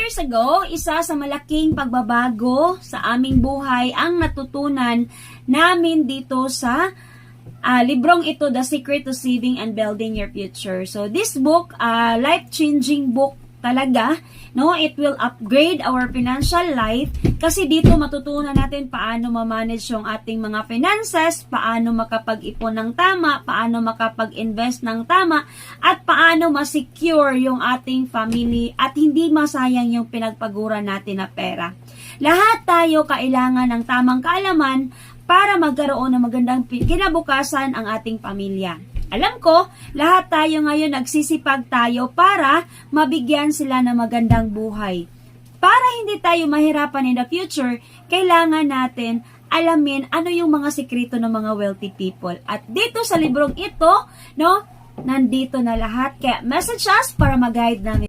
years ago, isa sa malaking pagbabago sa aming buhay ang natutunan namin dito sa librong ito, The Secret to Saving and Building Your Future. So this book, life-changing book talaga, no? It will upgrade our financial life kasi dito matutunan natin paano ma-manage yung ating mga finances, paano makapag-ipon ng tama, paano makapag-invest ng tama, at paano ma-secure yung ating family at hindi masayang yung pinagpaguran natin na pera. Lahat tayo kailangan ng tamang kaalaman para magkaroon ng magandang kinabukasan ang ating pamilya. Alam ko, lahat tayo ngayon nagsisipag tayo para mabigyan sila ng magandang buhay. Para hindi tayo mahirapan in the future, kailangan natin alamin ano yung mga sikreto ng mga wealthy people. At dito sa librong ito, no, nandito na lahat. Kaya message us para mag-guide namin